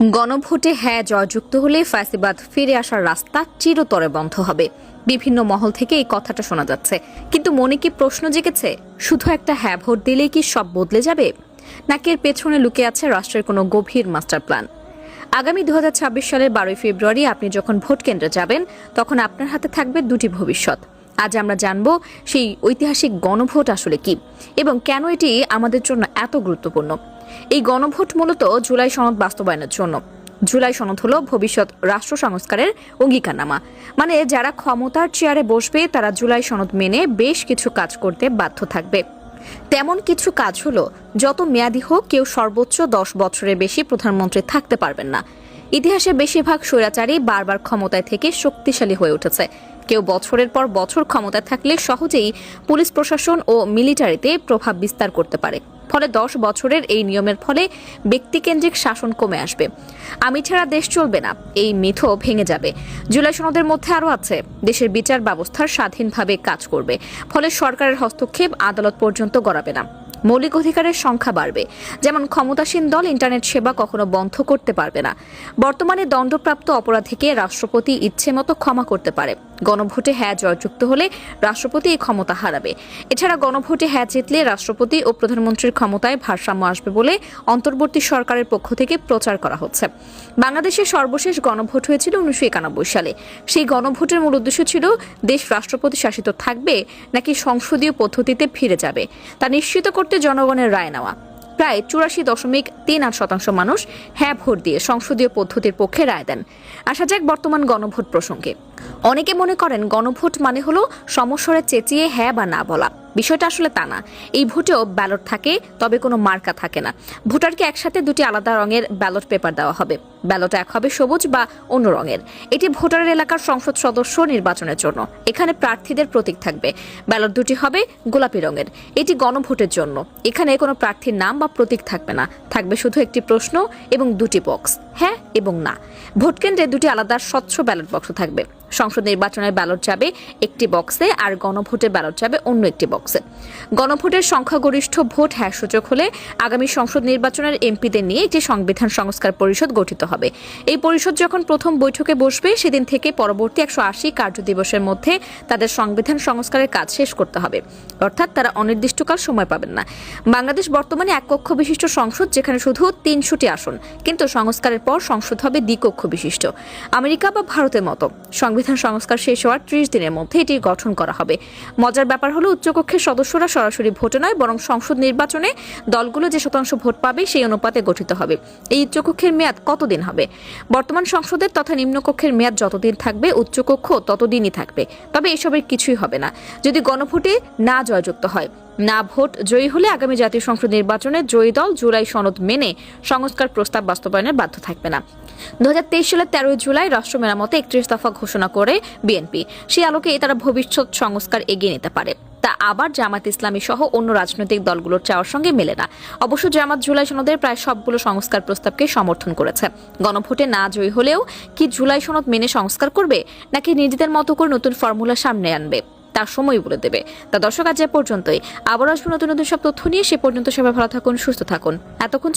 গণভোটে হ্যাঁ জয়যুক্ত হলে ফ্যাসিবাদ ফিরে আসার রাস্তা চিরতরে বন্ধ হবে। বিভিন্ন মহল থেকে এই কথাটা শোনা যাচ্ছে, কিন্তু মনে কি প্রশ্ন জেগেছে, শুধু একটা হ্যাঁ ভোট দিলেই কি সব বদলে যাবে, নাকি এর পেছনে লুকিয়ে আছে রাষ্ট্রের কোনো গভীর মাস্টার প্ল্যান? আগামী 2026 সালের 12 ফেব্রুয়ারি আপনি যখন ভোট কেন্দ্রে যাবেন, তখন আপনার হাতে থাকবে দুটি ভবিষ্যৎ। আজ আমরা জানব সেই ঐতিহাসিক গণভোট আসলে কি এবং কেন এটি আমাদের জন্য এত গুরুত্বপূর্ণ। এই গণভোট মূলত জুলাই সনদ বাস্তবায়নের জন্য। জুলাই সনদ হলো ভবিষ্যৎ রাষ্ট্র সংস্কারের অঙ্গীকারনামা। মানে যারা ক্ষমতার চেয়ারে বসবে তারা জুলাই সনদ মেনে বেশ কিছু কাজ করতে বাধ্য থাকবে। তেমন কিছু কাজ হলো, যত মেয়াদি হোক কেউ সর্বোচ্চ 10 বছরের বেশি প্রধানমন্ত্রী থাকতে পারবেন না। ইতিহাসে বেশিরভাগ স্বৈরাচারী বারবার ক্ষমতায় থেকে শক্তিশালী হয়ে উঠেছে। কেউ বছরের পর বছর ক্ষমতায় থাকলে সহজেই পুলিশ প্রশাসন ও মিলিটারিতে প্রভাব বিস্তার করতে পারে। ফলে 10 বছরের এই নিয়মের ফলে ব্যক্তিকেন্দ্রিক শাসন কমে আসবে। আমি ছাড়া দেশ চলবে না, এই মিথও ভেঙে যাবে। জুলাই সনদের মধ্যে আরও আছে, দেশের বিচার ব্যবস্থার স্বাধীনভাবে কাজ করবে, ফলে সরকারের হস্তক্ষেপ আদালত পর্যন্ত গড়াবে না। মৌলিক অধিকারের সংখ্যা বাড়বে, যেমন ক্ষমতাসীন দল ইন্টারনেট সেবা কখনো বন্ধ করতে পারবে না। বর্তমানে দণ্ডপ্রাপ্ত অপরাধীকে রাষ্ট্রপতি ইচ্ছে মতো ক্ষমা করতে পারে। গণভোটে হ্যাঁ জয়যুক্ত হলে রাষ্ট্রপতি এই ক্ষমতা হারাবে। এছাড়া গণভোটে হ্যাঁ জিতলে রাষ্ট্রপতি ও প্রধানমন্ত্রীর ক্ষমতায় ভারসাম্য আসবে বলে অন্তর্বর্তী সরকারের পক্ষ থেকে প্রচার করা হচ্ছে। বাংলাদেশের সর্বশেষ গণভোট হয়েছিল 1991 সালে। সেই গণভোটের মূল উদ্দেশ্য ছিল দেশ রাষ্ট্রপতি শাসিত থাকবে নাকি সংসদীয় পদ্ধতিতে ফিরে যাবে তা নিশ্চিত করতে জনগণের রায় নেওয়া। প্রায় 84.38% মানুষ হ্যাঁ ভোট দিয়ে সংসদীয় পদ্ধতির পক্ষে রায় দেন। আসা যাক বর্তমান গণভোট প্রসঙ্গে। অনেকে মনে করেন গণভোট মানে হলো সমস্বরে চেঁচিয়ে হ্যাঁ বা না বলা। বিষয়টা আসলে তা না। এই ভোটেও ব্যালট থাকে, তবে কোনো মার্কা থাকে না। ভোটারকে একসাথে দুটি আলাদা রঙের ব্যালট পেপার দেওয়া হবে। ব্যালট এক হবে সবুজ বা অন্য রঙের। এটি ভোটারের এলাকার সংসদ সদস্য নির্বাচনের জন্য। এখানে প্রার্থীদের প্রতীক থাকবে। ব্যালট দুটি হবে গোলাপি রঙের। এটি গণভোটের জন্য। এখানে কোনো প্রার্থীর নাম বা প্রতীক থাকবে না। থাকবে শুধু একটি প্রশ্ন এবং দুটি বক্স, হ্যাঁ এবং না। ভোট কেন্দ্রে দুটি আলাদা স্বচ্ছ ব্যালট বক্স থাকবে। সংসদ নির্বাচনের ব্যালট যাবে একটি বক্সে আর গণভোটের ব্যালট যাবে অন্য একটি বক্সে। গণভোটের সংখ্যাগরিষ্ঠ ভোট হ্যাঁ সূচক হলে আগামী সংসদ নির্বাচনের এমপিদের নিয়ে একটি সংবিধান সংস্কার পরিষদ গঠিত হবে। এই পরিষদ যখন প্রথম বৈঠকে বসবে সেদিন থেকে পরবর্তী 180 কার্যদিবসের মধ্যে তাদের সংবিধান সংস্কারের কাজ শেষ করতে হবে। অর্থাৎ তারা অনির্দিষ্টকাল সময় পাবেন না। বাংলাদেশ বর্তমানে এক কক্ষ বিশিষ্ট সংসদ, যেখানে শুধু 300টি আসন, কিন্তু সংস্কারের পর সংসদ হবে দ্বিকক্ষ বিশিষ্ট। আমেরিকা বা ভারতের মতো সংবিধান সংস্কার শেষ হওয়ার 30 দিনের মধ্যে এটি গঠন করা হবে। মজার ব্যাপার হলো উচ্চকক্ষের সদস্যরা সরাসরি ভোটে নয়, বরং সংসদ নির্বাচনে দলগুলো যে শতাংশ ভোট পাবে সেই অনুপাতে গঠিত হবে। এই উচ্চকক্ষের মেয়াদ কতদিন হবে? বর্তমান সংসদের তথা নিম্নকক্ষের মেয়াদ যতদিন থাকবে উচ্চকক্ষ ততদিনই থাকবে। তবে এসবের কিছুই হবে না যদি গণভোটে না জয়যুক্ত হয়। না ভোট জয়ী হলে আগামী জাতীয় সংসদ নির্বাচনে জয়ী দল জুলাই সনদ মেনে সংস্কার প্রস্তাব বাস্তবায়নের বাধ্য থাকবে না। 2023 সালের 13 জুলাই রাষ্ট্র মেরামতে 31 দফা ঘোষণা করে বিএনপি। সেই আলোকে তারা ভবিষ্যৎ সংস্কার এগিয়ে নিতে পারে। তা আবার জামাত ইসলামী সহ অন্য রাজনৈতিক দলগুলোর চাওয়ার সঙ্গে মেলে না। অবশ্য জামাত জুলাই সনদের প্রায় সবগুলো সংস্কার প্রস্তাবকে সমর্থন করেছে। গণভোটে না জয়ী হলেও কি জুলাই সনদ মেনে সংস্কার করবে, নাকি নিজেদের মতো করে নতুন ফর্মুলা সামনে আনবে, তার সময় বলে দেবে। তা দর্শক, আজ এ পর্যন্তই। আবার আসবো নতুন নতুন সব তথ্য নিয়ে। সে পর্যন্ত সবাই ভালো থাকুন, সুস্থ থাকুন। এতক্ষণ